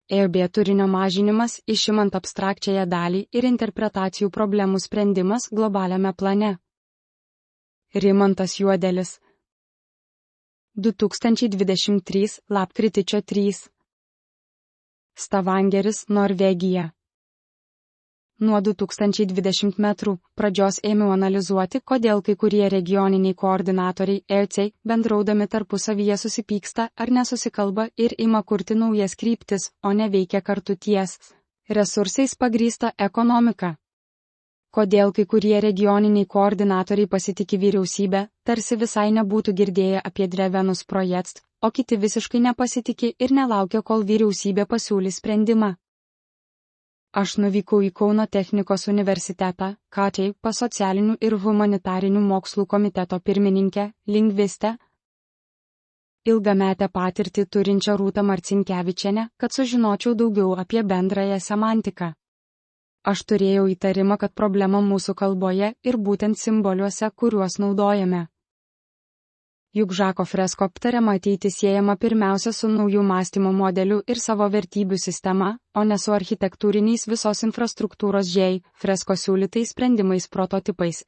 EB turinio mažinimas, išimant abstrakčiąją dalį ir interpretacijų problemų sprendimas globaliame plane. Rimantas Juodelis. 2023 lapkričio 3. Stavangeris, Norvegija. Nuo 2020 metrų pradžios ėmiau analizuoti, kodėl kai kurie regioniniai koordinatoriai EC bendraudami tarpusavyje susipyksta ar nesusikalba ir ima kurti naujas kryptis, o ne veikia kartu ties resursais pagrįsta ekonomika. Kodėl kai kurie regioniniai koordinatoriai pasitiki vyriausybę, tarsi visai nebūtų girdėję apie Drevenus projekt, o kiti visiškai nepasitiki ir nelaukia, kol vyriausybė pasiūlys sprendimą. Aš nuvykau į Kauno technikos universitetą, KTI, pas socialinių ir humanitarinių mokslų komiteto pirmininkę, lingvistę, ilgametę patirtį turinčią Rūtą Marcinkevičienę, kad sužinočiau daugiau apie bendrąją semantiką. Aš turėjau įtarimą, kad problema mūsų kalboje ir būtent simboliuose, kuriuos naudojame. Juk Žako Fresko aptariama ateiti siejama pirmiausia su naujų mąstymo modeliu ir savo vertybių sistema, o ne su architektūriniais visos infrastruktūros Fresko siūlytais sprendimais prototipais.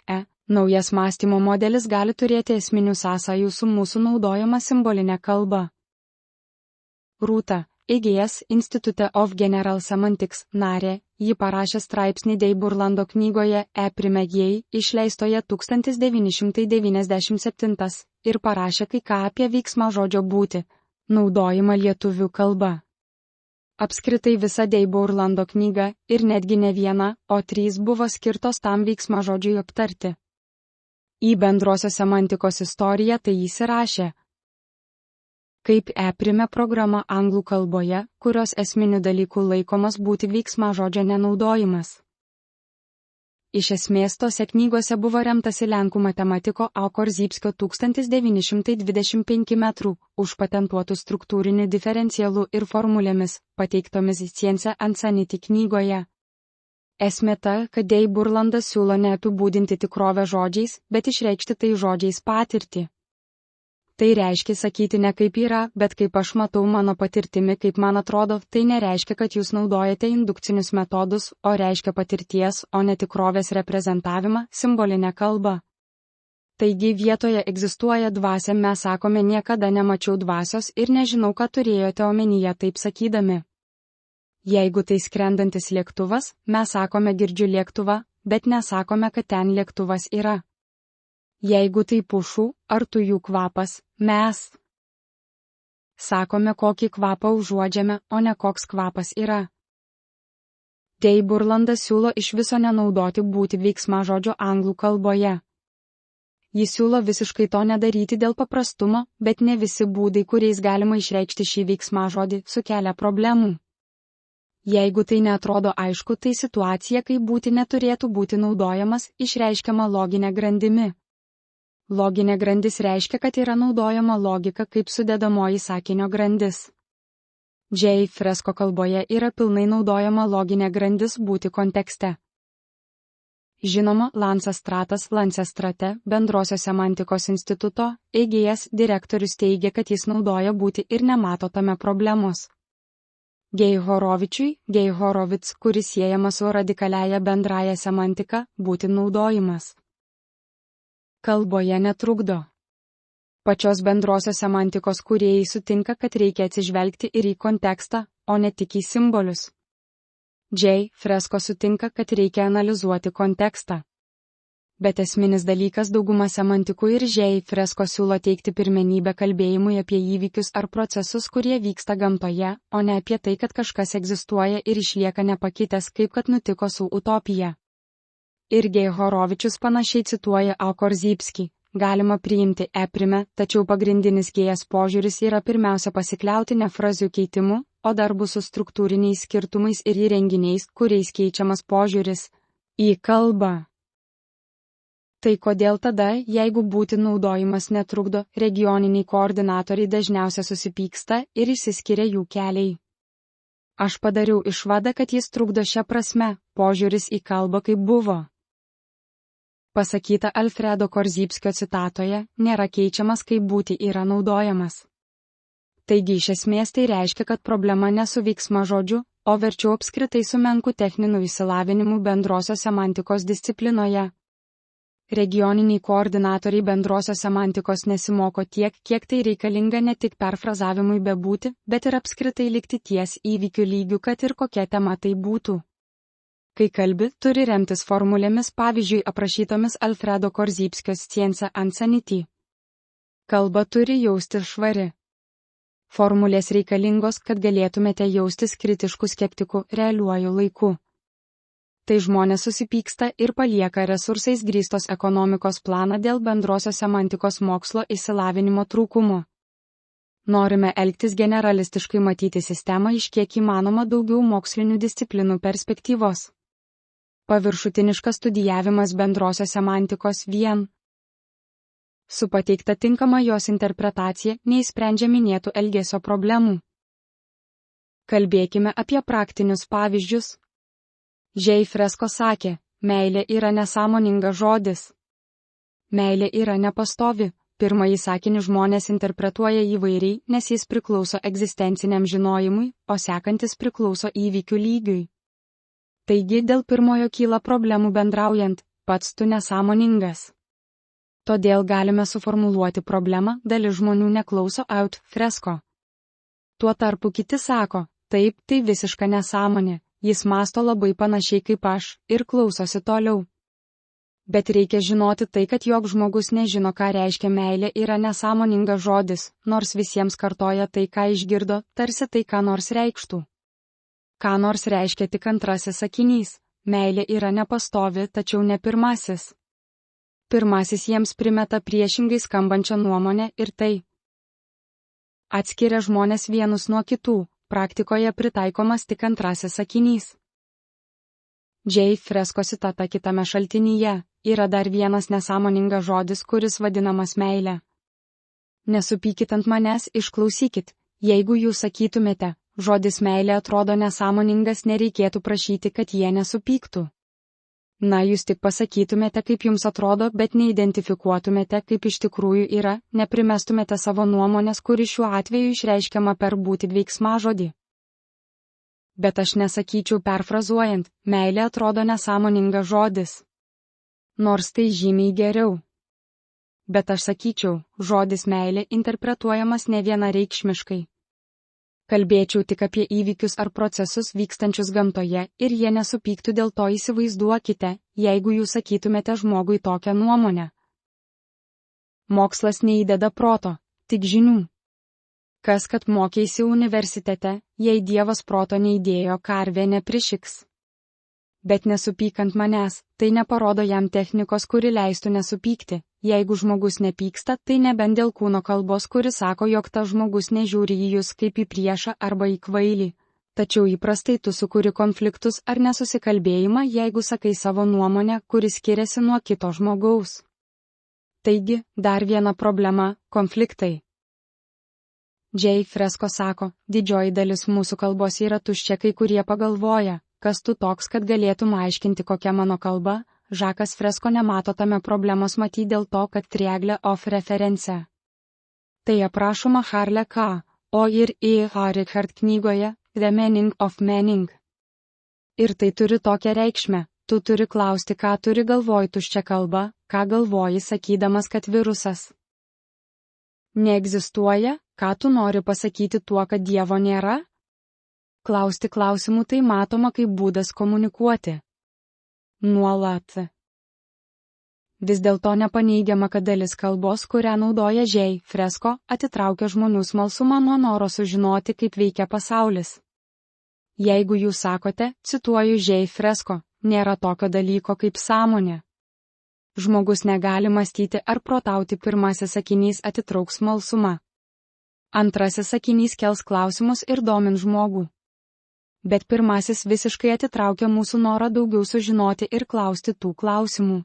Naujas mąstymo modelis gali turėti esminių sąsajų su mūsų naudojama simbolinė kalba. Rūta, EGS Institute of General Semantics narė, ji parašė straipsnį Deiburlando knygoje E-Primegėjai, išleistoje 1997, ir parašė kai ką apie veiksmažodžio būtį, naudojimą lietuvių kalba. Apskritai visa Deiburlando knyga, ir netgi ne viena, o 3 buvo skirtos tam veiksmažodžiui aptarti. Į bendrosios semantikos istoriją tai jis įrašė. Kaip E-Prime programa anglų kalboje, kurios esminių dalykų laikomas būti veiksmažodžio nenaudojimas. Iš esmės tose knygose buvo remtasi lenkų matematiko A. Korzybskio 1925 metrų užpatentuotų struktūrinių diferencialų ir formulėmis, pateiktomis Science and Sanity knygoje. Esmė ta, kad Deiburlandas siūlo neapibūdinti tikrovę žodžiais, bet išreikšti tai žodžiais patirtį. Tai reiškia sakyti ne kaip yra, bet kaip aš matau mano patirtimi, kaip man atrodo, tai nereiškia, kad jūs naudojate indukcinius metodus, o reiškia patirties, o ne tikrovės reprezentavimą, simbolinę kalbą. Taigi vietoje egzistuoja dvasia, mes sakome niekada nemačiau dvasios ir nežinau, ką turėjote omenyje taip sakydami. Jeigu tai skrendantis lėktuvas, mes sakome girdžiu lėktuvą, bet nesakome, kad ten lėktuvas yra. Jeigu tai pušų ar tujų kvapas, mes sakome, kokį kvapą užuodžiame, o ne koks kvapas yra. Deiburlandas siūlo iš viso nenaudoti būti veiksmažodžio anglų kalboje. Jis siūlo visiškai to nedaryti dėl paprastumo, bet ne visi būdai, kuriais galima išreikšti šį veiksmažodį, sukelia problemų. Jeigu tai neatrodo aišku, tai situacija, kai būti neturėtų būti naudojamas, išreiškiama loginė grandimi. Loginė grandis reiškia, kad yra naudojama logika kaip sudedamoji sakinio grandis. Fresko kalboje yra pilnai naudojama loginė grandis būti kontekste. Žinoma, Lansas Strate, Bendrosios semantikos instituto, EGS direktorius teigia, kad jis naudoja būti ir nemato tame problemos. Horovic, kuris siejama su radikaliaja bendraja semantika, būti naudojimas kalboje netrukdo. Pačios bendrosios semantikos kūrėjai sutinka, kad reikia atsižvelgti ir į kontekstą, o ne tik į simbolius. Fresko sutinka, kad reikia analizuoti kontekstą. Bet esminis dalykas dauguma semantikų ir Fresko siūlo teikti pirmenybę kalbėjimui apie įvykius ar procesus, kurie vyksta gamtoje, o ne apie tai, kad kažkas egzistuoja ir išlieka nepakitęs, kaip kad nutiko su utopija. Ir Horovičius panašiai cituoja A. Korzybskį. Galima priimti E-Prime, tačiau pagrindinis Gėjas požiūris yra pirmiausia pasikliauti ne frazių keitimu, o darbu su struktūriniais skirtumais ir įrenginiais, kuriais keičiamas požiūris į kalbą. Tai kodėl tada, jeigu būti naudojimas netrukdo, regioniniai koordinatoriai dažniausiai susipyksta ir išsiskiria jų keliai. Aš padariau išvadą, kad jis trukdo šią prasme, požiūris į kalbą kaip buvo pasakyta Alfredo Korzybskio citatoje, nėra keičiamas, kaip būti yra naudojamas. Taigi iš esmės tai reiškia, kad problema ne su veiksmažodžiu, o verčiau apskritai su menku techniniu išsilavinimu bendrosios semantikos disciplinoje. Regioniniai koordinatoriai bendrosios semantikos nesimoko tiek, kiek tai reikalinga ne tik perfrazavimui bebūti, bet ir apskritai likti ties įvykių lygių, kad ir kokia tema tai būtų. Kai kalbi, turi remtis formulėmis, pavyzdžiui aprašytomis Alfredo Korzybskio Science and Sanity. Kalba turi jaustis švari. Formulės reikalingos, kad galėtumėte jaustis kritiškų skeptikų realiuoju laiku. Tai žmonės susipyksta ir palieka resursais grįstos ekonomikos planą dėl bendrosios semantikos mokslo išsilavinimo trūkumo. Norime elgtis generalistiškai, matyti sistemą iš kiek įmanoma daugiau mokslinių disciplinų perspektyvos. Paviršutiniškas studijavimas bendrosios semantikos vien su pateikta tinkama jos interpretacija neįsprendžia minėtų elgesio problemų. Kalbėkime apie praktinius pavyzdžius. J. Fresco sakė, meilė yra nesąmoningas žodis. Meilė yra nepastovi. Pirmąjį sakinį žmonės interpretuoja įvairiai, nes jis priklauso egzistenciniam žinojimui, o sekantis priklauso įvykių lygiui. Taigi dėl pirmojo kyla problemų bendraujant, pats tu nesąmoningas. Todėl galime suformuluoti problemą, dalis žmonių neklauso out Fresco. Tuo tarpu kiti sako, taip, tai visiška nesąmonė. Jis mąsto labai panašiai kaip aš ir klausosi toliau. Bet reikia žinoti tai, kad joks žmogus nežino, ką reiškia meilė, yra nesąmoningas žodis, nors visiems kartoja tai, ką išgirdo, tarsi tai ką nors reikštų. Ką nors reiškia tik antrasis sakinys, meilė yra nepastovi, tačiau ne pirmasis. Pirmasis jiems primeta priešingai skambančią nuomonę ir tai atskiria žmonės vienus nuo kitų. Praktikoje pritaikomas tik antrasis sakinys. J. Fresco citata kitame šaltinyje, yra dar vienas nesąmoningas žodis, kuris vadinamas meilė. Nesupykit ant manęs, išklausykit, jeigu jūs sakytumėte, žodis meilė atrodo nesąmoningas, nereikėtų prašyti, kad jie nesupyktų. Na, jūs tik pasakytumėte, kaip jums atrodo, bet neidentifikuotumėte, kaip iš tikrųjų yra, neprimestumėte savo nuomonės, kuri šiuo atveju išreiškiama per būti veiksmažodį. Bet aš nesakyčiau perfrazuojant, meilė atrodo nesąmoningas žodis. Nors tai žymiai geriau. Bet aš sakyčiau, žodis meilė interpretuojamas ne vienareikšmiškai. Kalbėčiau tik apie įvykius ar procesus vykstančius gamtoje ir jie nesupyktų dėl to. Įsivaizduokite, jeigu jūs sakytumėte žmogui tokią nuomonę. Mokslas neįdeda proto, tik žinių. Kas kad mokėsi universitete, jei Dievas proto neįdėjo, karvė neprišiks. Bet nesupyk ant manęs, tai neparodo jam technikos, kuri leistų nesupykti. Jeigu žmogus nepyksta, tai nebent dėl kūno kalbos, kuri sako, jog tas žmogus nežiūri į jūs kaip į priešą arba į kvailį. Tačiau įprastai tu sukuri konfliktus ar nesusikalbėjimą, jeigu sakai savo nuomonę, kuri skiriasi nuo kito žmogaus. Taigi, dar viena problema – konfliktai. J. Fresco sako, didžioji dalis mūsų kalbos yra tuščia, kai kurie pagalvoja, kas tu toks, kad galėtum aiškinti, kokia mano kalba. Žakas Fresco nemato tame problemos, matyt dėl to, kad triangle of reference. Tai aprašoma Harle K. O ir E. Richard knygoje The Meaning of Meaning. Ir tai turi tokią reikšmę, tu turi klausti, ką turi galvoj tuščia kalba, ką galvoji sakydamas, kad virusas neegzistuoja, ką tu nori pasakyti tuo, kad Dievo nėra? Klausti klausimų tai matoma kaip būdas komunikuoti. Nuolat. Vis dėlto nepaneigiama, kad dalis kalbos, kurią naudoja J. Fresco, atitraukia žmonių smalsumą nuo noro sužinoti, kaip veikia pasaulis. Jeigu jūs sakote, cituoju J. Fresco, nėra tokio dalyko kaip sąmonė. Žmogus negali mąstyti ar protauti, pirmasis sakinys atitrauks smalsumą. Antrasis sakinys kels klausimus ir domins žmogų. Bet pirmasis visiškai atitraukia mūsų norą daugiau sužinoti ir klausti tų klausimų.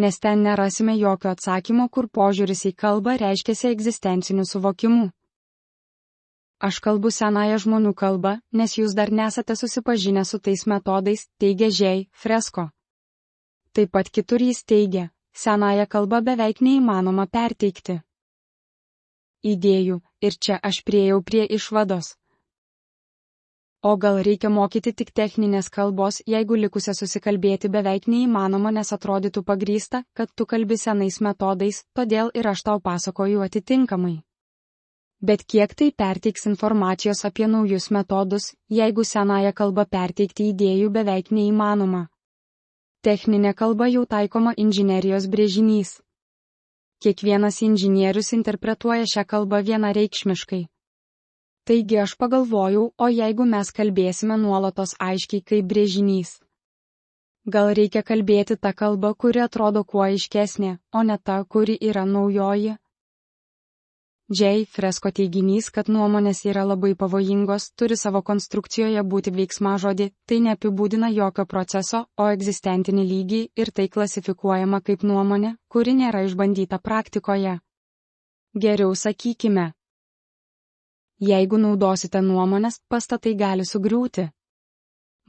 Nes ten nerasime jokio atsakymo, kur požiūris į kalbą reiškiasi egzistenciniu suvokimu. Aš kalbu senąją žmonių kalbą, nes jūs dar nesate susipažinę su tais metodais, teigia J. Fresco. Taip pat kitur jis teigia, senąją kalbą beveik neįmanoma perteikti. idėjų, ir čia aš priėjau prie išvados. O gal reikia mokyti tik techninės kalbos, jeigu likusią susikalbėti beveik neįmanoma, nes atrodytų pagrįsta, kad tu kalbi senais metodais, todėl ir aš tau pasakoju atitinkamai. Bet kiek tai perteiks informacijos apie naujus metodus, jeigu senąją kalbą perteikti idėjų beveik neįmanoma? Techninė kalba jau taikoma inžinerijos brėžinys. Kiekvienas inžinierius interpretuoja šią kalbą vienareikšmiškai. Taigi aš pagalvojau, o jeigu mes kalbėsime nuolatos aiškiai kaip brėžinys? Gal reikia kalbėti tą kalbą, kuri atrodo kuo aiškesnė, o ne ta, kuri yra naujoji? J. Fresko teiginys, kad nuomonės yra labai pavojingos, turi savo konstrukcijoje būti veiksmažodį, tai neapibūdina jokio proceso, o egzistentinį lygį, ir tai klasifikuojama kaip nuomonė, kuri nėra išbandyta praktikoje. Geriau sakykime. Jeigu naudosite nuomonės, pastatai gali sugriūti.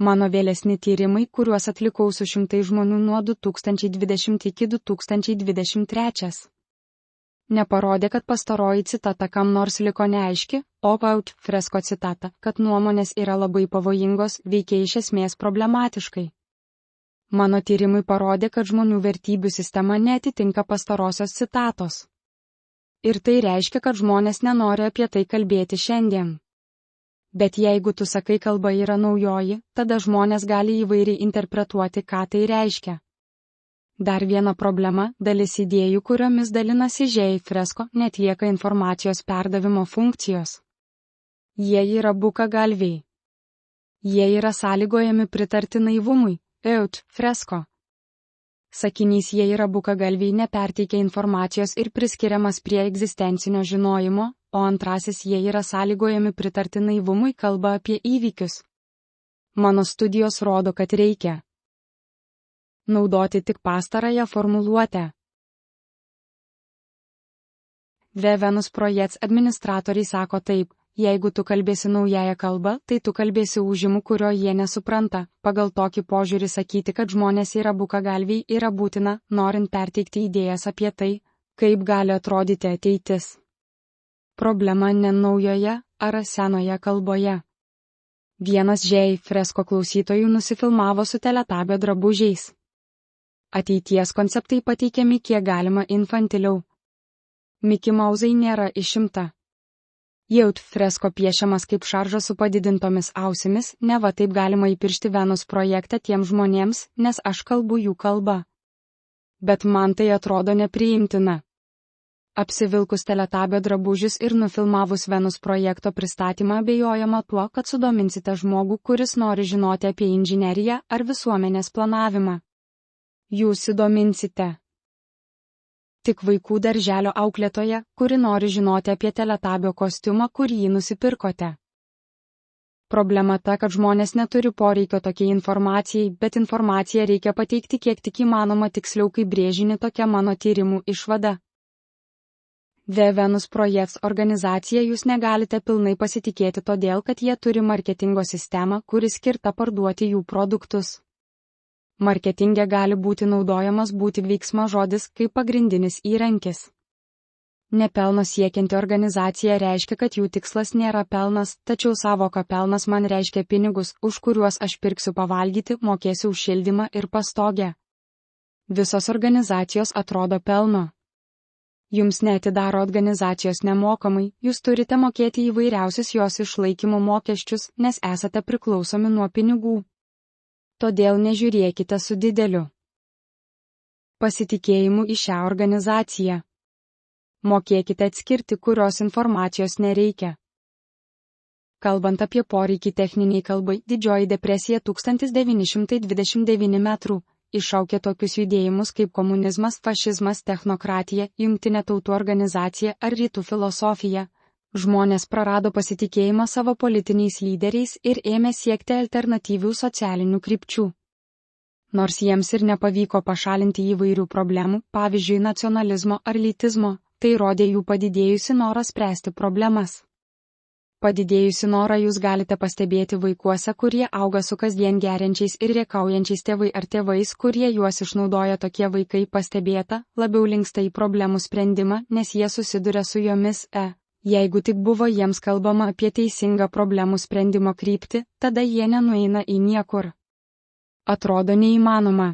Mano vėlesni tyrimai, kuriuos atlikau su šimtai žmonių nuo 2020 iki 2023. Neparodė, kad pastaroji citata kam nors liko neaiški, o Paut Fresko citata, kad nuomonės yra labai pavojingos, veikia iš esmės problematiškai. Mano tyrimai parodė, kad žmonių vertybių sistema neatitinka pastarosios citatos. Ir tai reiškia, kad žmonės nenori apie tai kalbėti šiandien. Bet jeigu tu sakai kalba yra naujoji, tada žmonės gali įvairiai interpretuoti, ką tai reiškia. Dar viena problema – dalis idėjų, kuriomis dalinasi J. Fresko, netlieka informacijos perdavimo funkcijos. Jie yra bukagalviai. Jie yra sąlygojami pritarti naivumui, Eut Fresko. Sakinys jie yra bukagalviai neperteikia informacijos ir priskiriamas prie egzistencinio žinojimo, o antrasis jie yra sąlygojami pritarti naivumui kalba apie įvykius. Mano studijos rodo, kad reikia naudoti tik pastarąją formuluotę. Venus Projects administratoriai sako taip, jeigu tu kalbėsi naująją kalbą, tai tu kalbėsi užimu, kurio jie nesupranta. Pagal tokį požiūrį sakyti, kad žmonės yra bukagalviai, yra būtina, norint perteikti idėjas apie tai, kaip gali atrodyti ateitis. Problema ne naujoje ar senoje kalboje. Vienas J. Fresko klausytojų nusifilmavo su Teletabio drabužiais. Ateities konceptai pateikiami kiek galima infantiliau. Mickey Mouse'ai nėra išimta. Jaut Fresko piešiamas kaip šaržas su padidintomis ausimis, neva taip galima įpiršti Venus projektą tiems žmonėms, nes aš kalbu jų kalbą. Bet man tai atrodo nepriimtina. Apsivilkus Teletabio drabužius ir nufilmavus Venus projekto pristatymą abejojama tuo, kad sudominsite žmogų, kuris nori žinoti apie inžineriją ar visuomenės planavimą. Jūs įdominsite tik vaikų darželio auklėtoja, kuri nori žinoti apie Teletabio kostiumą, kurį nusipirkote. Problema ta, kad žmonės neturi poreikio tokiai informacijai, bet informaciją reikia pateikti kiek tik įmanoma tiksliau kaip brėžinį, tokia mano tyrimų išvada. Venus Projects organizacija jūs negalite pilnai pasitikėti todėl, kad jie turi marketingo sistemą, kuri skirta parduoti jų produktus. Marketinge gali būti naudojamas veiksmažodis kaip pagrindinis įrankis. Nepelno siekianti organizacija reiškia, kad jų tikslas nėra pelnas, tačiau savoka pelnas man reiškia pinigus, už kuriuos aš pirksiu pavalgyti, mokėsiu už šildymą ir pastogę. Visos organizacijos atrodo pelno. Jums neatidaro organizacijos nemokamai, jūs turite mokėti įvairiausius jos išlaikymo mokesčius, nes esate priklausomi nuo pinigų. Todėl nežiūrėkite su dideliu pasitikėjimu į šią organizaciją. Mokėkite atskirti, kurios informacijos nereikia. Kalbant apie poreikį techniniai kalbai, Didžioji depresija 1929 metrų iššaukė tokius judėjimus kaip komunizmas, fašizmas, technokratija, Jungtinė tautų organizacija ar rytų filosofija. Žmonės prarado pasitikėjimą savo politiniais lyderiais ir ėmė siekti alternatyvių socialinių krypčių. Nors jiems ir nepavyko pašalinti įvairių problemų, pavyzdžiui nacionalizmo ar lytizmo, tai rodė jų padidėjusi norą spręsti problemas. Padidėjusi norą jūs galite pastebėti vaikuose, kurie auga su kasdien geriančiais ir rėkaujančiais tėvai ar tėvais, kurie juos išnaudoja. Tokie vaikai pastebėta, labiau linksta į problemų sprendimą, nes jie susiduria su jomis, Jeigu tik buvo jiems kalbama apie teisingą problemų sprendimo kryptį, tada jie nenueina į niekur. Atrodo neįmanoma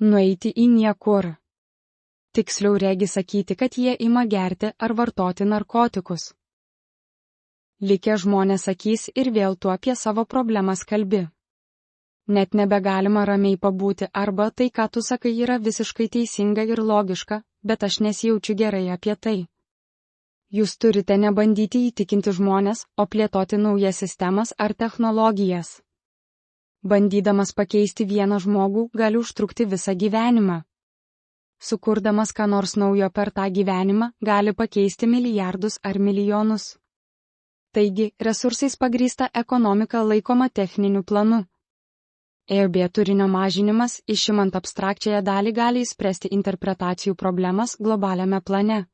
nueiti į niekur. Tiksliau regi sakyti, kad jie ima gerti ar vartoti narkotikus. Likę žmonės sakys ir vėl tu apie savo problemas kalbi. Net nebegalima ramiai pabūti arba tai, ką tu sakai, yra visiškai teisinga ir logiška, bet aš nesijaučiu gerai apie tai. Jūs turite nebandyti įtikinti žmonės, o plėtoti naujas sistemas ar technologijas. Bandydamas pakeisti vieną žmogų, gali užtrukti visą gyvenimą. Sukurdamas ką nors naujo per tą gyvenimą, gali pakeisti milijardus ar milijonus. Taigi, resursais pagrįsta ekonomika laikoma techniniu planu. Airbnb turinio mažinimas, išimant abstrakčiąją dalį, gali išspręsti interpretacijų problemas globaliame plane.